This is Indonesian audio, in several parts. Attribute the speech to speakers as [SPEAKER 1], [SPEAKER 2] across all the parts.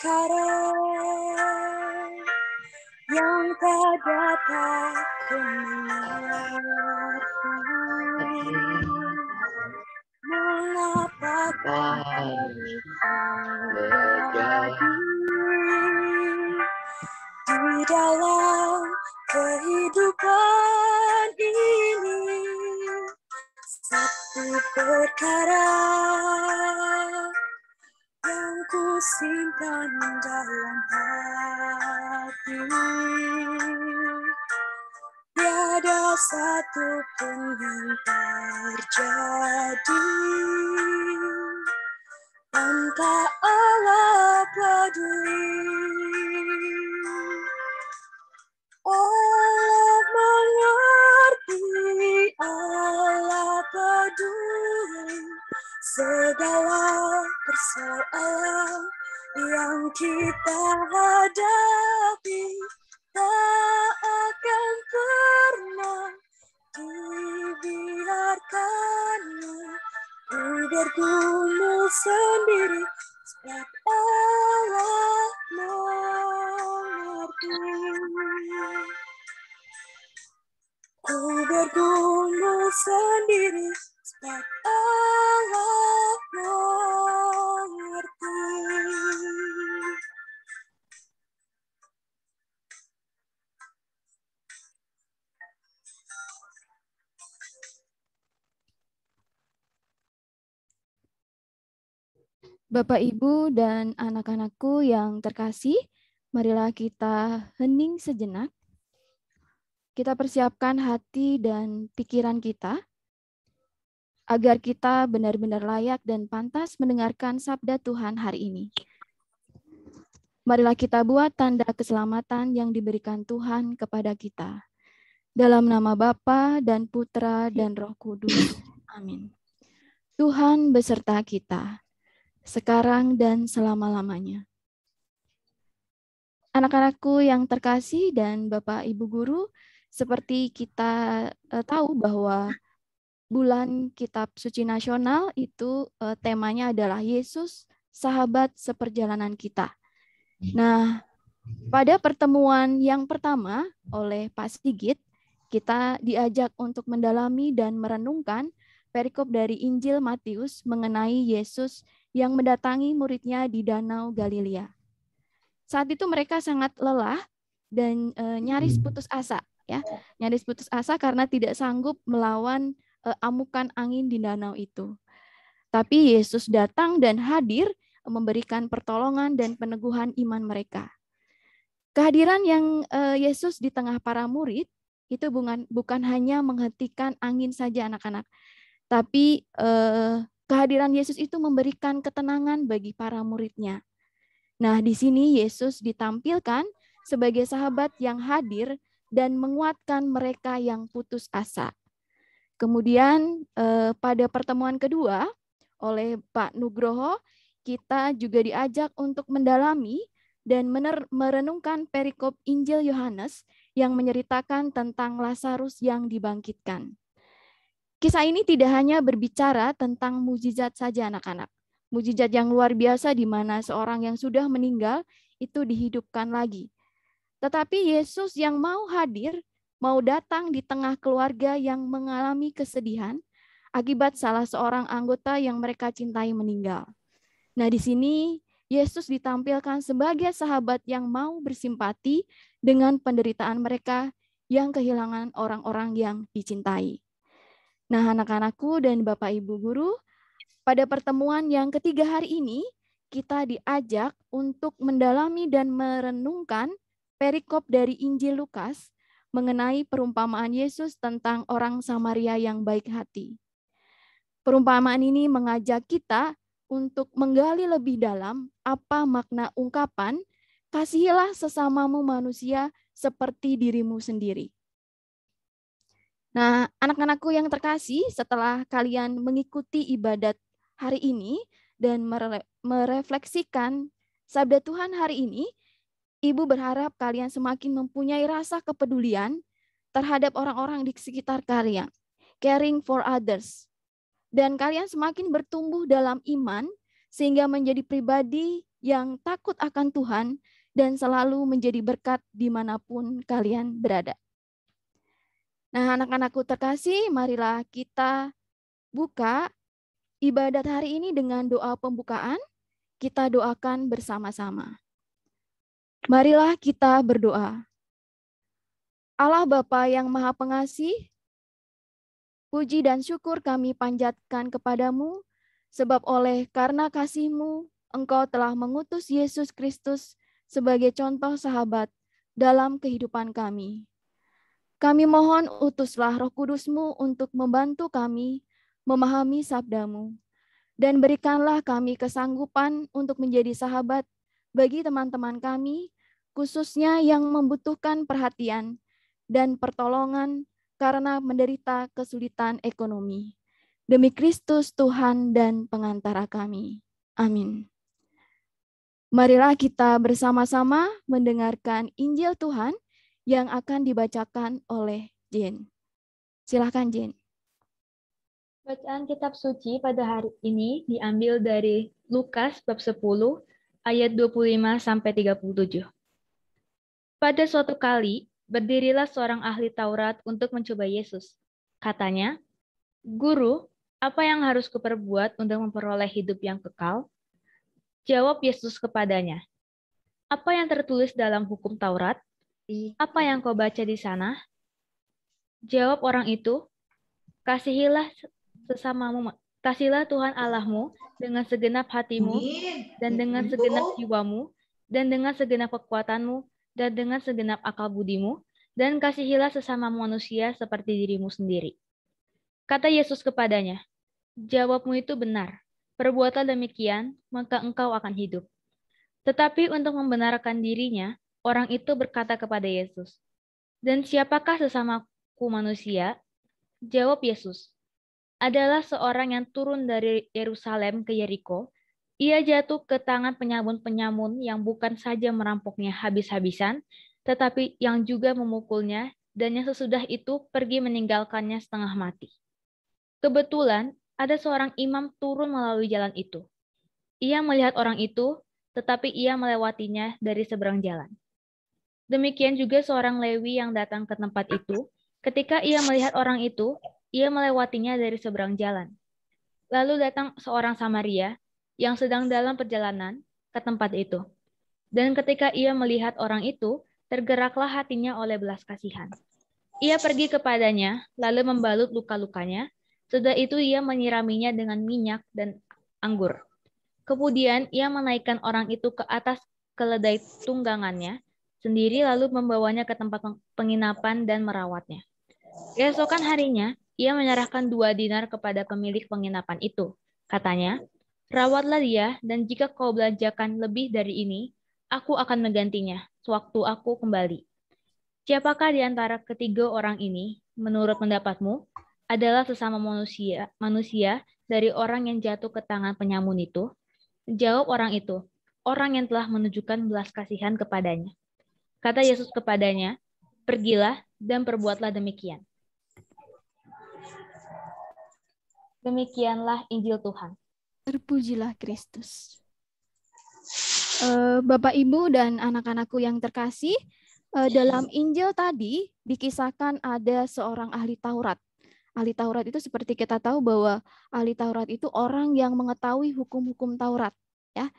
[SPEAKER 1] perkara yang tak dapat ku mengerti. Mengapa harus terjadi di dalam kehidupan ini? Satu perkara yang ku simpan dalam hati, tiada satu pun yang terjadi tanpa Allah peduli. Allah mengerti, Allah peduli segala persoalan yang kita hadapi, tak akan pernah dibiarkannya ku bergumul sendiri, sebab Allah mengerti. Ku bergumul sendiri, sebab Allah mengerti.
[SPEAKER 2] Bapak, Ibu, dan anak-anakku yang terkasih, marilah kita hening sejenak. Kita persiapkan hati dan pikiran kita agar kita benar-benar layak dan pantas mendengarkan sabda Tuhan hari ini. Marilah kita buat tanda keselamatan yang diberikan Tuhan kepada kita. Dalam nama Bapa dan Putra dan Roh Kudus. Amin. Tuhan beserta kita, sekarang dan selama-lamanya. Anak-anakku yang terkasih dan Bapak Ibu Guru, seperti kita tahu bahwa bulan Kitab Suci Nasional itu temanya adalah Yesus, sahabat seperjalanan kita. Nah, pada pertemuan yang pertama oleh Pak Sigit, kita diajak untuk mendalami dan merenungkan perikop dari Injil Matius mengenai Yesus yang mendatangi muridnya di Danau Galilea. Saat itu mereka sangat lelah dan nyaris putus asa, ya, nyaris putus asa karena tidak sanggup melawan amukan angin di danau itu. Tapi Yesus datang dan hadir memberikan pertolongan dan peneguhan iman mereka. Kehadiran yang Yesus di tengah para murid itu bukan hanya menghentikan angin saja anak-anak, tapi kehadiran Yesus itu memberikan ketenangan bagi para muridnya. Nah, di sini Yesus ditampilkan sebagai sahabat yang hadir dan menguatkan mereka yang putus asa. Kemudian pada pertemuan kedua oleh Pak Nugroho, kita juga diajak untuk mendalami dan merenungkan perikop Injil Yohanes yang menceritakan tentang Lazarus yang dibangkitkan. Kisah ini tidak hanya berbicara tentang mukjizat saja anak-anak. Mukjizat yang luar biasa di mana seorang yang sudah meninggal itu dihidupkan lagi. Tetapi Yesus yang mau hadir, mau datang di tengah keluarga yang mengalami kesedihan akibat salah seorang anggota yang mereka cintai meninggal. Nah, di sini Yesus ditampilkan sebagai sahabat yang mau bersimpati dengan penderitaan mereka yang kehilangan orang-orang yang dicintai. Nah, anak-anakku dan Bapak Ibu Guru, pada pertemuan yang ketiga hari ini, kita diajak untuk mendalami dan merenungkan perikop dari Injil Lukas mengenai perumpamaan Yesus tentang orang Samaria yang baik hati. Perumpamaan ini mengajak kita untuk menggali lebih dalam apa makna ungkapan, kasihilah sesamamu manusia seperti dirimu sendiri. Nah, anak-anakku yang terkasih, setelah kalian mengikuti ibadat hari ini dan merefleksikan sabda Tuhan hari ini, Ibu berharap kalian semakin mempunyai rasa kepedulian terhadap orang-orang di sekitar kalian, caring for others. Dan kalian semakin bertumbuh dalam iman sehingga menjadi pribadi yang takut akan Tuhan dan selalu menjadi berkat dimanapun kalian berada. Nah, anak-anakku terkasih, marilah kita buka ibadat hari ini dengan doa pembukaan. Kita doakan bersama-sama. Marilah kita berdoa. Allah Bapa yang Maha Pengasih, puji dan syukur kami panjatkan kepadamu, sebab karena kasih-Mu, Engkau telah mengutus Yesus Kristus sebagai contoh sahabat dalam kehidupan kami. Kami mohon utuslah Roh Kudus-Mu untuk membantu kami memahami sabda-Mu, dan berikanlah kami kesanggupan untuk menjadi sahabat bagi teman-teman kami, khususnya yang membutuhkan perhatian dan pertolongan karena menderita kesulitan ekonomi. Demi Kristus Tuhan dan pengantara kami. Amin. Marilah kita bersama-sama mendengarkan Injil Tuhan yang akan dibacakan oleh Jen. Silakan Jen.
[SPEAKER 3] Bacaan kitab suci pada hari ini diambil dari Lukas bab 10 ayat 25 sampai 37. Pada suatu kali, berdirilah seorang ahli Taurat untuk mencoba Yesus. Katanya, "Guru, apa yang harus kuperbuat untuk memperoleh hidup yang kekal?" Jawab Yesus kepadanya, "Apa yang tertulis dalam hukum Taurat? Apa yang kau baca di sana?" Jawab orang itu, Kasihlah Tuhan Allahmu dengan segenap hatimu, dan dengan segenap jiwamu, dan dengan segenap kekuatanmu, dan dengan segenap akal budimu, dan kasihilah sesama manusia seperti dirimu sendiri. Kata Yesus kepadanya, "Jawabmu itu benar. Perbuatlah demikian, maka engkau akan hidup." Tetapi untuk membenarkan dirinya, orang itu berkata kepada Yesus, "Dan siapakah sesamaku manusia?" Jawab Yesus, "Adalah seorang yang turun dari Yerusalem ke Yeriko. Ia jatuh ke tangan penyamun-penyamun yang bukan saja merampoknya habis-habisan, tetapi yang juga memukulnya, dan yang sesudah itu pergi meninggalkannya setengah mati. Kebetulan ada seorang imam turun melalui jalan itu. Ia melihat orang itu, tetapi ia melewatinya dari seberang jalan. Demikian juga seorang Lewi yang datang ke tempat itu. Ketika ia melihat orang itu, ia melewatinya dari seberang jalan. Lalu datang seorang Samaria yang sedang dalam perjalanan ke tempat itu. Dan ketika ia melihat orang itu, tergeraklah hatinya oleh belas kasihan. Ia pergi kepadanya, lalu membalut luka-lukanya. Setelah itu ia menyiraminya dengan minyak dan anggur. Kemudian ia menaikkan orang itu ke atas keledai tunggangannya sendiri, lalu membawanya ke tempat penginapan dan merawatnya. Keesokan harinya, ia menyerahkan 2 dinar kepada pemilik penginapan itu. Katanya, "Rawatlah dia, dan jika kau belanjakan lebih dari ini, aku akan menggantinya sewaktu aku kembali." Siapakah di antara ketiga orang ini, menurut pendapatmu, adalah sesama manusia dari orang yang jatuh ke tangan penyamun itu? Jawab orang itu, "Orang yang telah menunjukkan belas kasihan kepadanya." Kata Yesus kepadanya, "Pergilah dan perbuatlah demikian." Demikianlah Injil Tuhan.
[SPEAKER 2] Terpujilah Kristus. Bapak, Ibu, dan anak-anakku yang terkasih, dalam Injil tadi dikisahkan ada seorang ahli Taurat. Ahli Taurat itu seperti kita tahu bahwa ahli Taurat itu orang yang mengetahui hukum-hukum Taurat. Ya,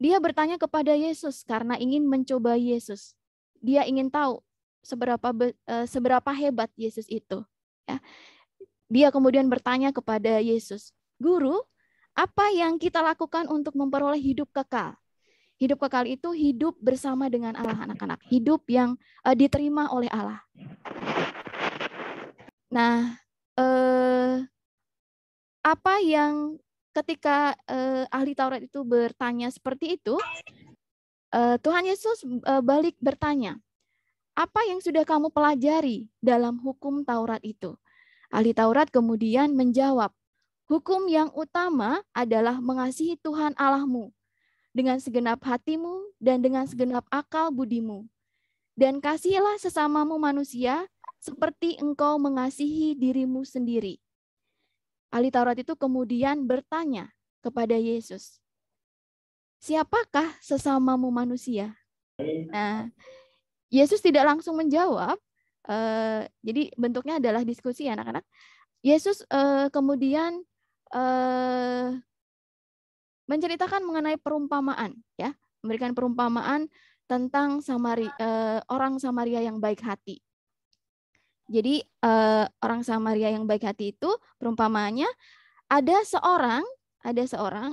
[SPEAKER 2] dia bertanya kepada Yesus karena ingin mencoba Yesus. Dia ingin tahu seberapa hebat Yesus itu. Ya. Dia kemudian bertanya kepada Yesus, "Guru, apa yang kita lakukan untuk memperoleh hidup kekal?" Hidup kekal itu hidup bersama dengan Allah, anak-anak. Hidup yang diterima oleh Allah. Nah, apa yang ketika ahli Taurat itu bertanya seperti itu, Tuhan Yesus balik bertanya, "Apa yang sudah kamu pelajari dalam hukum Taurat itu?" Ahli Taurat kemudian menjawab, "Hukum yang utama adalah mengasihi Tuhan Allahmu dengan segenap hatimu dan dengan segenap akal budimu. Dan kasihilah sesamamu manusia seperti engkau mengasihi dirimu sendiri." Ahli Taurat itu kemudian bertanya kepada Yesus, siapakah sesamamu manusia? Nah, Yesus tidak langsung menjawab. Jadi bentuknya adalah diskusi ya anak-anak. Yesus kemudian menceritakan mengenai perumpamaan, ya, memberikan perumpamaan tentang orang Samaria yang baik hati. Jadi orang Samaria yang baik hati itu perumpamaannya ada seorang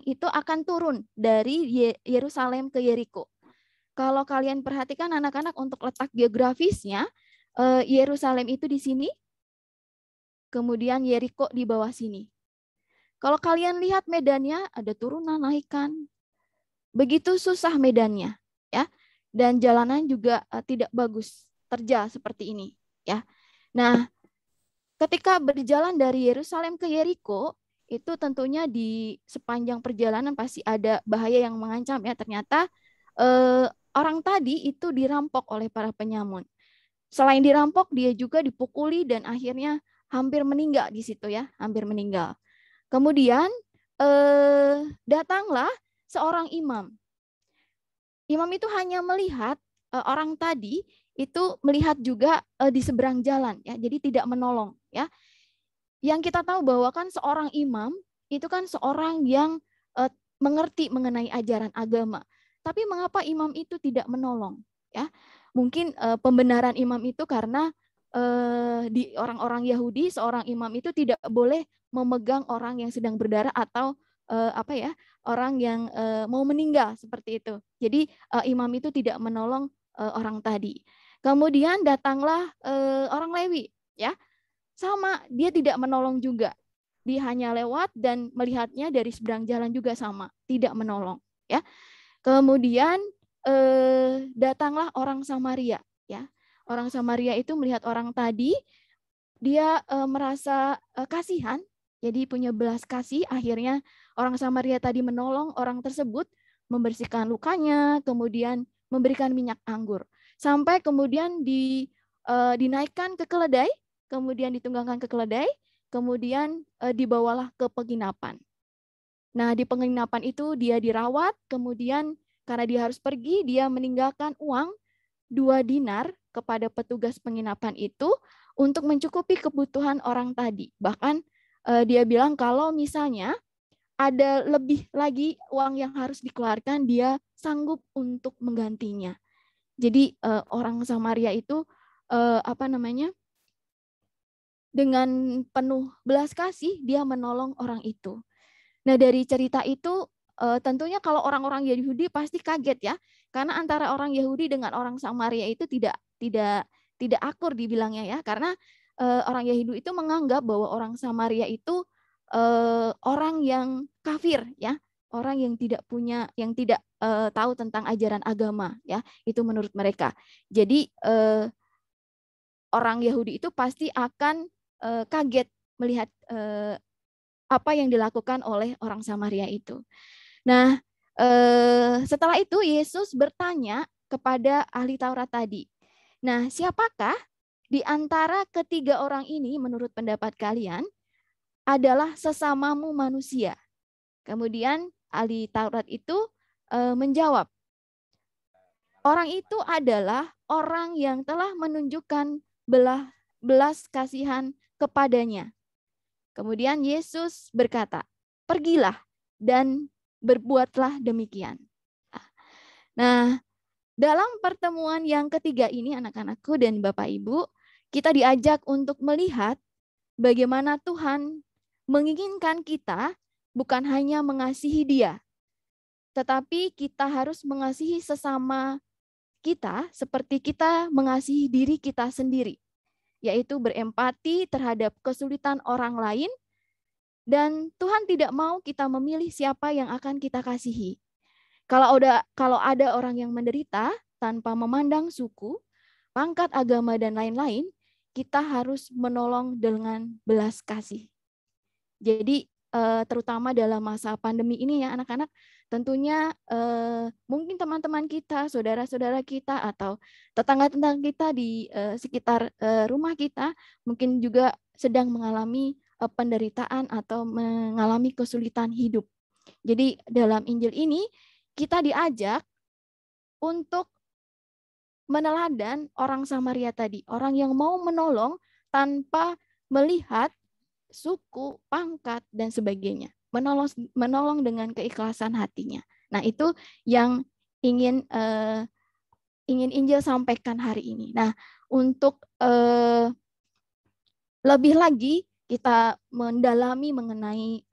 [SPEAKER 2] itu akan turun dari Yerusalem ke Yeriko. Kalau kalian perhatikan anak-anak untuk letak geografisnya, Yerusalem itu di sini, kemudian Yeriko di bawah sini. Kalau kalian lihat medannya, ada turunan, naikan. Begitu susah medannya, ya. Dan jalanan juga tidak bagus, terjal seperti ini, ya. Nah, ketika berjalan dari Yerusalem ke Yeriko, itu tentunya di sepanjang perjalanan pasti ada bahaya yang mengancam, ya. Ternyata orang tadi itu dirampok oleh para penyamun. Selain dirampok, dia juga dipukuli dan akhirnya hampir meninggal di situ, ya, hampir meninggal. Kemudian datanglah seorang imam. Imam itu hanya melihat orang tadi itu melihat juga di seberang jalan, ya, jadi tidak menolong, ya. Yang kita tahu bahwa kan seorang imam itu kan seorang yang mengerti mengenai ajaran agama. Tapi mengapa imam itu tidak menolong, ya? Mungkin pembenaran imam itu karena di orang-orang Yahudi seorang imam itu tidak boleh memegang orang yang sedang berdarah atau orang yang mau meninggal seperti itu. Jadi imam itu tidak menolong orang tadi. Kemudian datanglah orang Lewi, ya, sama, dia tidak menolong juga. Dia hanya lewat dan melihatnya dari seberang jalan juga sama, tidak menolong, ya. Kemudian datanglah orang Samaria, ya. Orang Samaria itu melihat orang tadi, dia merasa kasihan, jadi punya belas kasih. Akhirnya orang Samaria tadi menolong orang tersebut, membersihkan lukanya, kemudian memberikan minyak anggur. Sampai kemudian dinaikkan ke keledai, kemudian ditunggangkan ke keledai, kemudian dibawalah ke penginapan. Nah, di penginapan itu dia dirawat, kemudian karena dia harus pergi, dia meninggalkan uang 2 dinar kepada petugas penginapan itu untuk mencukupi kebutuhan orang tadi. Bahkan dia bilang kalau misalnya ada lebih lagi uang yang harus dikeluarkan, dia sanggup untuk menggantinya. Jadi orang Samaria itu dengan penuh belas kasih dia menolong orang itu. Nah, dari cerita itu tentunya kalau orang-orang Yahudi pasti kaget, ya, karena antara orang Yahudi dengan orang Samaria itu tidak akur dibilangnya, ya, karena orang Yahudi itu menganggap bahwa orang Samaria itu orang yang kafir, ya, orang yang tidak tahu tentang ajaran agama, ya, itu menurut mereka. Jadi orang Yahudi itu pasti akan kaget melihat apa yang dilakukan oleh orang Samaria itu. Nah, setelah itu Yesus bertanya kepada ahli Taurat tadi. Nah, siapakah di antara ketiga orang ini menurut pendapat kalian adalah sesamamu manusia? Kemudian ahli Taurat itu menjawab, orang itu adalah orang yang telah menunjukkan belas kasihan kepadanya. Kemudian Yesus berkata, pergilah dan berbuatlah demikian. Nah, dalam pertemuan yang ketiga ini anak-anakku dan Bapak Ibu, kita diajak untuk melihat bagaimana Tuhan menginginkan kita bukan hanya mengasihi Dia, tetapi kita harus mengasihi sesama kita seperti kita mengasihi diri kita sendiri, yaitu berempati terhadap kesulitan orang lain, dan Tuhan tidak mau kita memilih siapa yang akan kita kasihi. Kalau ada orang yang menderita tanpa memandang suku, pangkat, agama, dan lain-lain, kita harus menolong dengan belas kasih. Jadi terutama dalam masa pandemi ini, ya anak-anak, tentunya mungkin teman-teman kita, saudara-saudara kita, atau tetangga-tetangga kita di sekitar rumah kita mungkin juga sedang mengalami penderitaan atau mengalami kesulitan hidup. Jadi dalam Injil ini kita diajak untuk meneladan orang Samaria tadi, orang yang mau menolong tanpa melihat suku, pangkat, dan sebagainya. Menolong dengan keikhlasan hatinya. Nah, itu yang ingin Injil sampaikan hari ini. Nah, untuk lebih lagi kita mendalami mengenai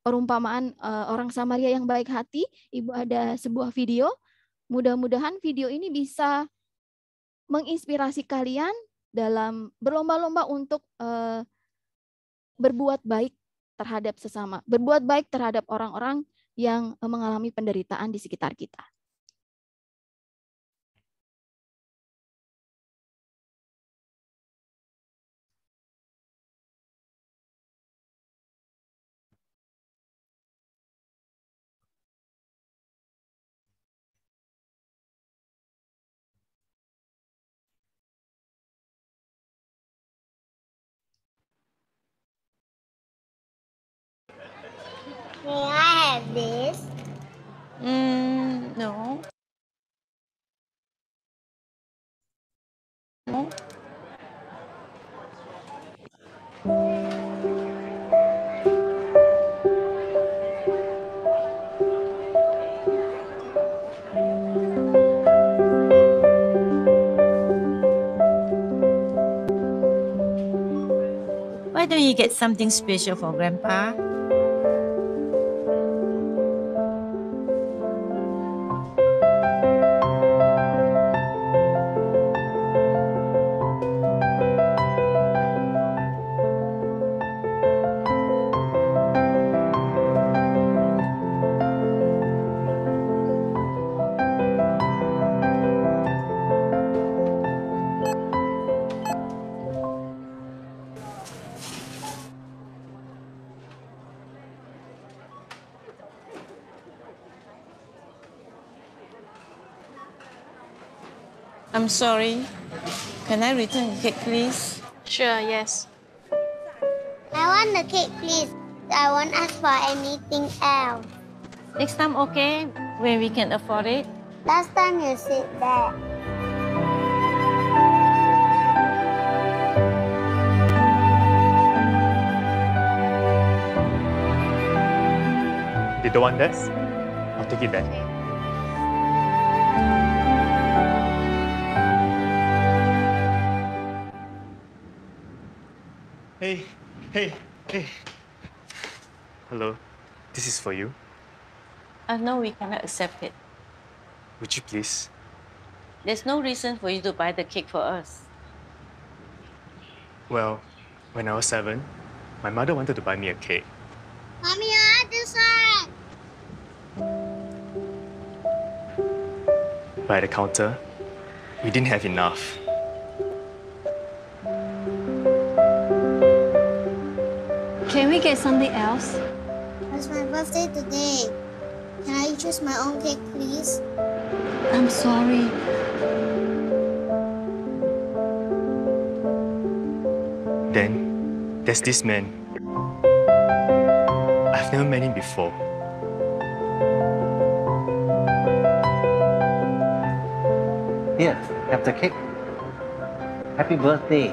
[SPEAKER 2] perumpamaan orang Samaria yang baik hati, Ibu ada sebuah video. Mudah-mudahan video ini bisa menginspirasi kalian dalam berlomba-lomba untuk berbuat baik terhadap sesama, berbuat baik terhadap orang-orang yang mengalami penderitaan di sekitar kita.
[SPEAKER 4] May I have this?
[SPEAKER 5] No. No.
[SPEAKER 6] Why don't you get something special for Grandpa? I'm sorry. Can I return the cake, please?
[SPEAKER 5] Sure, yes.
[SPEAKER 4] I want the cake, please. I won't ask for anything else.
[SPEAKER 6] Next time, okay? When we can afford it?
[SPEAKER 4] Last time you said that.
[SPEAKER 7] You don't want this? I'll take it back. Hey. Hello, this is for you.
[SPEAKER 6] No, we cannot accept it.
[SPEAKER 7] Would you please?
[SPEAKER 6] There's no reason for you to buy the cake for us.
[SPEAKER 7] Well, when I was 7, my mother wanted to buy me a cake.
[SPEAKER 4] Mommy, I want this one.
[SPEAKER 7] But at the counter, we didn't have enough.
[SPEAKER 8] Can we get something else?
[SPEAKER 4] It's my birthday today. Can I choose my own cake, please?
[SPEAKER 8] I'm sorry.
[SPEAKER 7] Then, there's this man. I've never met him before.
[SPEAKER 9] Here, have the cake. Happy birthday.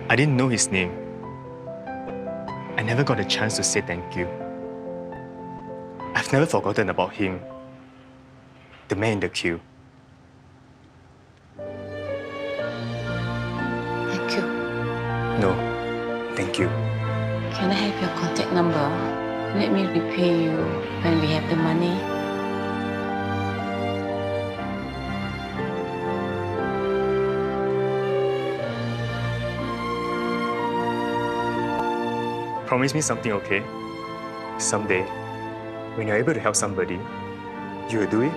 [SPEAKER 7] I didn't know his name. I never got a chance to say thank you. I've never forgotten about him. The man in the queue.
[SPEAKER 6] Thank you.
[SPEAKER 7] No, thank you.
[SPEAKER 6] Can I have your contact number? Let me repay you when we have the money.
[SPEAKER 7] Promise me something, okay? Someday, when you're able to help somebody, you will do it?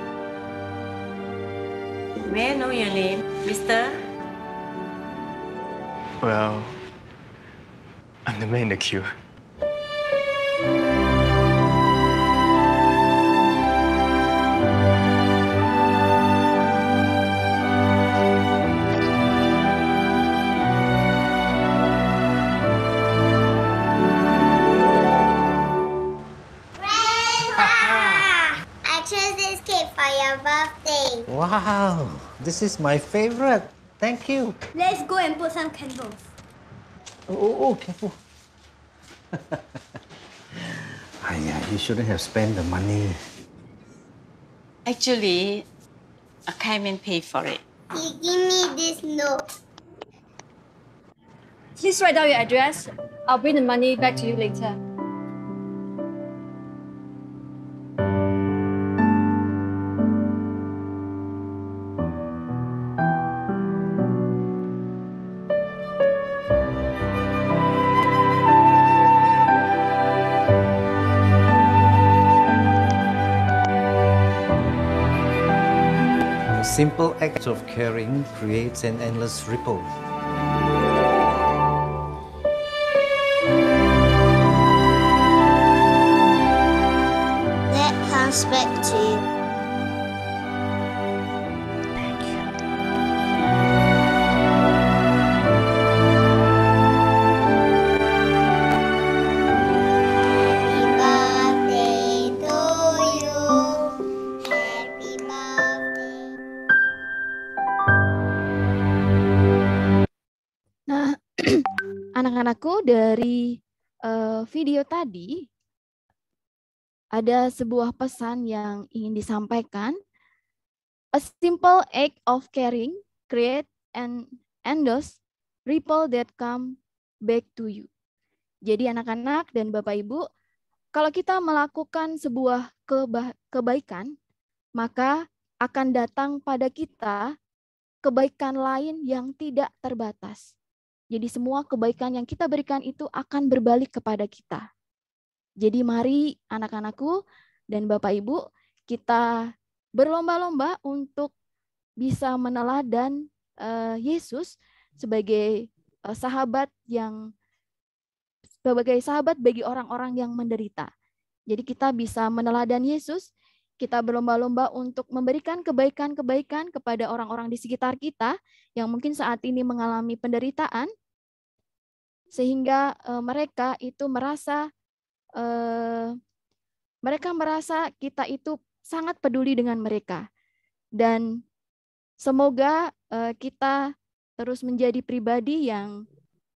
[SPEAKER 6] May I know your name, mister?
[SPEAKER 7] Well, I'm the man in the queue.
[SPEAKER 9] Wow, this is my favorite. Thank you.
[SPEAKER 4] Let's go and put some candles.
[SPEAKER 9] Oh, careful. You shouldn't have spent the money.
[SPEAKER 6] Actually, I came and paid for it.
[SPEAKER 4] He give me this note.
[SPEAKER 8] Please write down your address. I'll bring the money back to you later.
[SPEAKER 9] A simple act of caring creates an endless ripple.
[SPEAKER 4] That comes back to you. Happy birthday to you. Happy birthday.
[SPEAKER 2] Nah, anak-anakku, dari video tadi ada sebuah pesan yang ingin disampaikan. A simple act of caring create an endless ripple that come back to you. Jadi anak-anak dan Bapak Ibu, kalau kita melakukan sebuah kebaikan, maka akan datang pada kita kebaikan lain yang tidak terbatas. Jadi semua kebaikan yang kita berikan itu akan berbalik kepada kita. Jadi mari anak-anakku dan Bapak Ibu, kita berlomba-lomba untuk bisa meneladan Yesus sebagai sahabat bagi orang-orang yang menderita. Jadi kita bisa meneladan Yesus, kita berlomba-lomba untuk memberikan kebaikan-kebaikan kepada orang-orang di sekitar kita yang mungkin saat ini mengalami penderitaan, sehingga mereka merasa kita itu sangat peduli dengan mereka. Dan semoga kita terus menjadi pribadi yang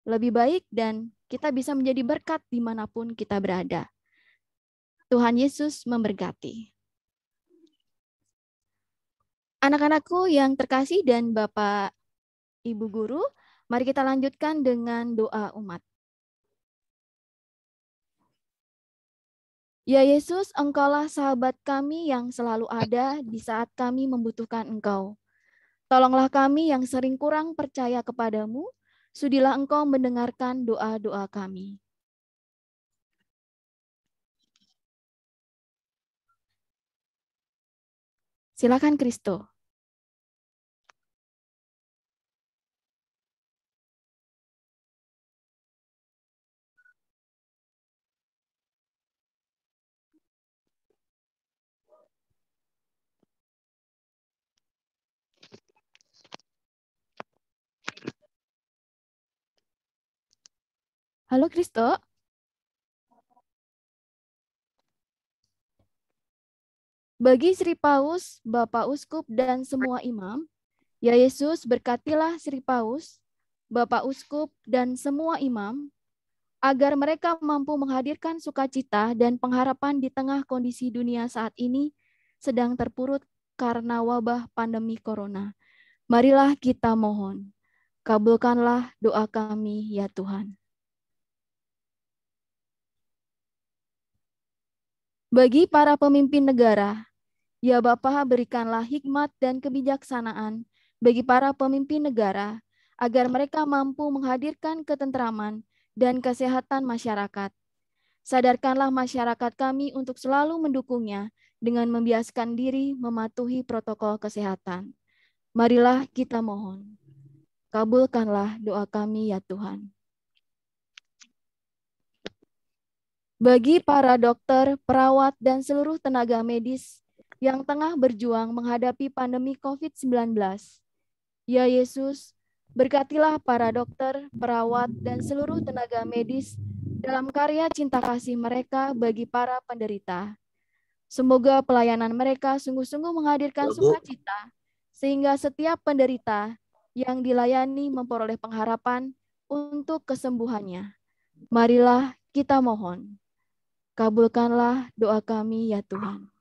[SPEAKER 2] lebih baik dan kita bisa menjadi berkat dimanapun kita berada. Tuhan Yesus memberkati. Anak-anakku yang terkasih dan Bapak Ibu Guru, mari kita lanjutkan dengan doa umat. Ya Yesus, Engkaulah sahabat kami yang selalu ada di saat kami membutuhkan Engkau. Tolonglah kami yang sering kurang percaya kepadamu, sudilah Engkau mendengarkan doa-doa kami. Silakan Kristo. Halo Kristo. Bagi Sri Paus, Bapak Uskup dan semua imam, ya Yesus berkatilah Sri Paus, Bapak Uskup dan semua imam, agar mereka mampu menghadirkan sukacita dan pengharapan di tengah kondisi dunia saat ini sedang terpuruk karena wabah pandemi corona. Marilah kita mohon, kabulkanlah doa kami ya Tuhan. Bagi para pemimpin negara, ya Bapa, berikanlah hikmat dan kebijaksanaan bagi para pemimpin negara, agar mereka mampu menghadirkan ketentraman dan kesehatan masyarakat. Sadarkanlah masyarakat kami untuk selalu mendukungnya dengan membiasakan diri mematuhi protokol kesehatan. Marilah kita mohon, kabulkanlah doa kami ya Tuhan. Bagi para dokter, perawat, dan seluruh tenaga medis yang tengah berjuang menghadapi pandemi COVID-19, ya Yesus, berkatilah para dokter, perawat, dan seluruh tenaga medis dalam karya cinta kasih mereka bagi para penderita. Semoga pelayanan mereka sungguh-sungguh menghadirkan sukacita sehingga setiap penderita yang dilayani memperoleh pengharapan untuk kesembuhannya. Marilah kita mohon. Kabulkanlah doa kami ya Tuhan.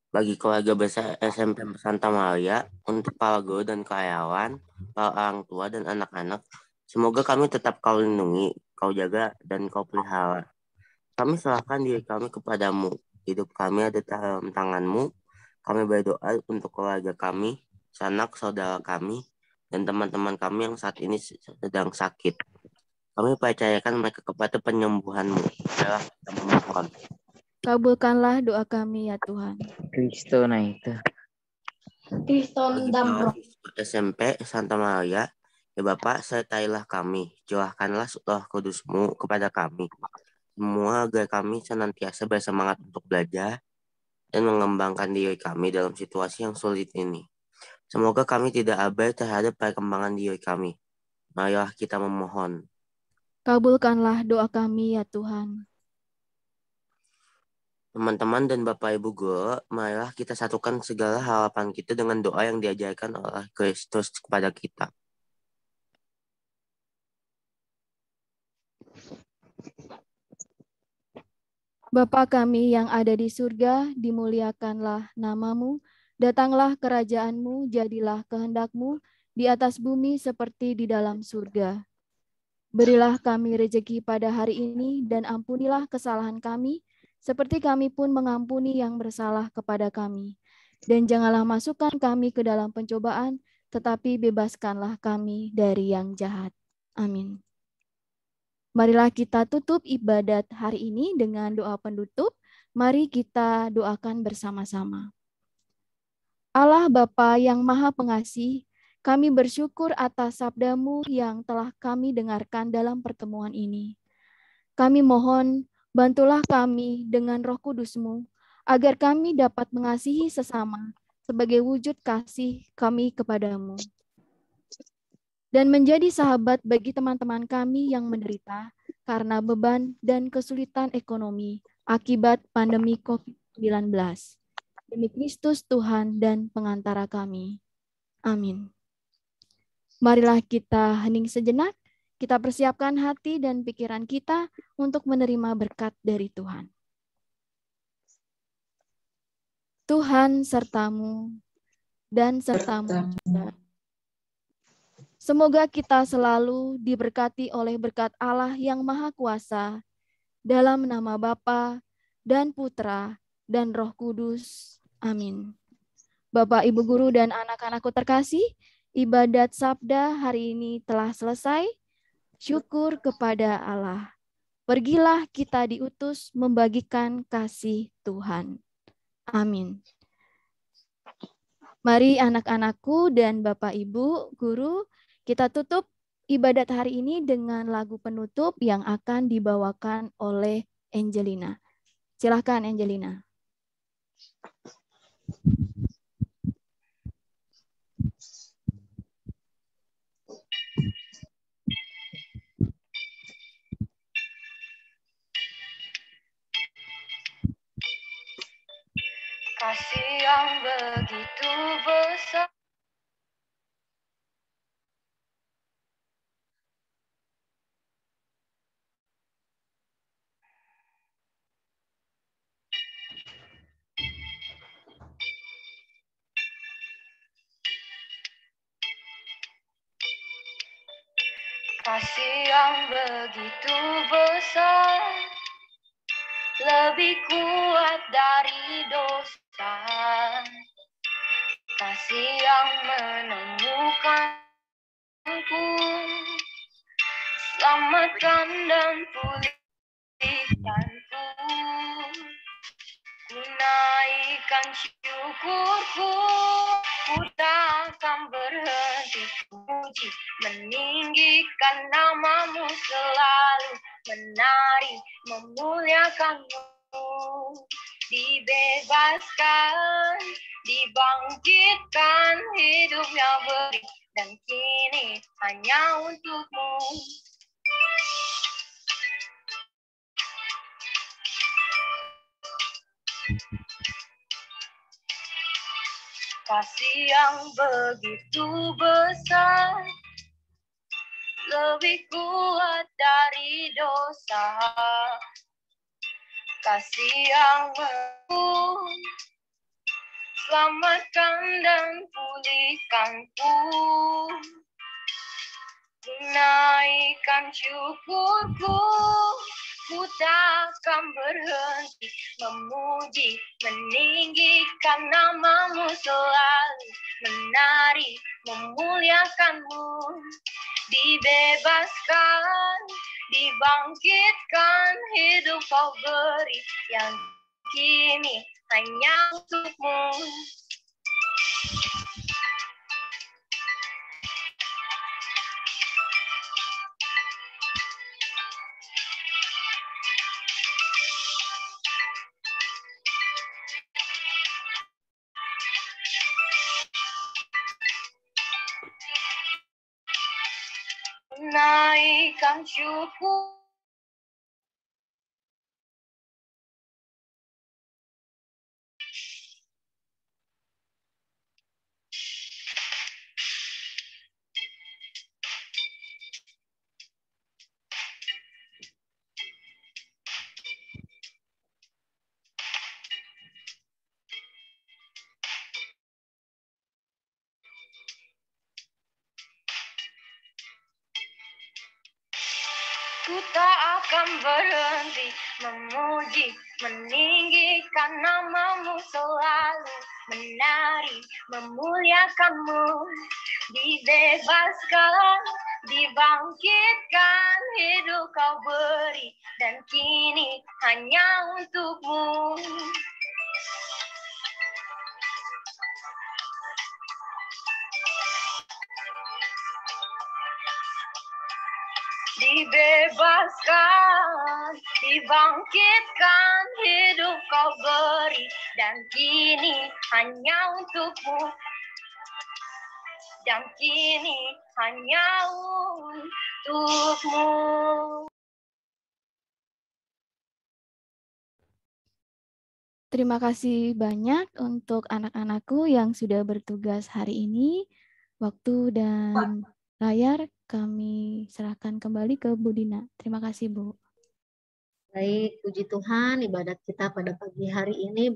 [SPEAKER 5] Bagi keluarga besar SMP Santa Maria, untuk para guru dan karyawan, para orang tua dan anak-anak, semoga kami tetap Kau lindungi, Kau jaga, dan Kau pelihara. Kami serahkan diri kami kepadamu. Hidup kami ada dalam tangan-Mu. Kami berdoa untuk keluarga kami, sanak saudara kami, dan teman-teman kami yang saat ini sedang sakit. Kami percayakan mereka kepada penyembuhan-Mu. Adalah kita memohon.
[SPEAKER 2] Kabulkanlah doa kami ya Tuhan.
[SPEAKER 10] Kristo na itu.
[SPEAKER 5] Bagi para siswa SMP Santa Maria, ya Bapak, sertailah kami. Curahkanlah Roh Kudus-Mu kepada kami. Semua agar kami senantiasa bersemangat untuk belajar dan mengembangkan diri kami dalam situasi yang sulit ini. Semoga kami tidak abai terhadap perkembangan diri kami. Marilah kita memohon.
[SPEAKER 2] Kabulkanlah doa kami ya Tuhan.
[SPEAKER 5] Teman-teman dan Bapak Ibu Guru, marilah kita satukan segala harapan kita dengan doa yang diajarkan oleh Kristus kepada kita.
[SPEAKER 2] Bapa kami yang ada di surga, dimuliakanlah nama-Mu, datanglah kerajaan-Mu, jadilah kehendak-Mu di atas bumi seperti di dalam surga. Berilah kami rejeki pada hari ini dan ampunilah kesalahan kami, seperti kami pun mengampuni yang bersalah kepada kami. Dan janganlah masukkan kami ke dalam pencobaan, tetapi bebaskanlah kami dari yang jahat. Amin. Marilah kita tutup ibadat hari ini dengan doa penutup. Mari kita doakan bersama-sama. Allah Bapa yang Maha Pengasih, kami bersyukur atas sabda-Mu yang telah kami dengarkan dalam pertemuan ini. Kami mohon, bantulah kami dengan Roh Kudus-Mu, agar kami dapat mengasihi sesama sebagai wujud kasih kami kepadamu. Dan menjadi sahabat bagi teman-teman kami yang menderita karena beban dan kesulitan ekonomi akibat pandemi COVID-19. Demi Kristus Tuhan dan pengantara kami. Amin. Marilah kita hening sejenak, kita persiapkan hati dan pikiran kita untuk menerima berkat dari Tuhan. Tuhan sertamu dan sertamu juga. Semoga kita selalu diberkati oleh berkat Allah yang Maha Kuasa, dalam nama Bapa dan Putra dan Roh Kudus. Amin. Bapak, Ibu Guru, dan anak-anakku terkasih, ibadat sabda hari ini telah selesai. Syukur kepada Allah. Pergilah kita diutus membagikan kasih Tuhan. Amin. Mari anak-anakku dan Bapak, Ibu, Guru, kita tutup ibadat hari ini dengan lagu penutup yang akan dibawakan oleh Angelina. Silakan Angelina.
[SPEAKER 11] Kasih yang begitu besar. Kasih yang begitu besar, lebih kuat dari dosa. Kasih yang menemukanku, selamatkan dan pulihkanku. Ku naikkan syukurku, ku takkan berhenti puji, meninggikan nama-Mu selalu, menari, memuliakan-Mu. Dibebaskan, dibangkitkan, hidupnya beri, dan kini hanya untuk-Mu. Kasih yang begitu besar, lebih kuat dari dosa. Kasih yang menembus, selamatkan dan pulihkanku. Naikkan syukurku, ku takkan berhenti memuji, meninggikan namamu selalu, menari, memuliakanmu. Dibebaskan, dibangkitkan, hidup kau beri, yang kini hanya untukmu. Naikkan syukur, ku tak akan berhenti memuji, meninggikan namamu selalu, menari, memuliakanmu. Dibebaskan, dibangkitkan, hidup kau beri, dan kini hanya untukmu. Dibebaskan, dibangkitkan, hidup kau beri, dan kini hanya untukmu. Dan kini hanya untukmu.
[SPEAKER 2] Terima kasih banyak untuk anak-anakku yang sudah bertugas hari ini. Waktu dan layar kami serahkan kembali ke Bu Dina. Terima kasih, Bu.
[SPEAKER 10] Baik, puji Tuhan, ibadat kita pada pagi hari ini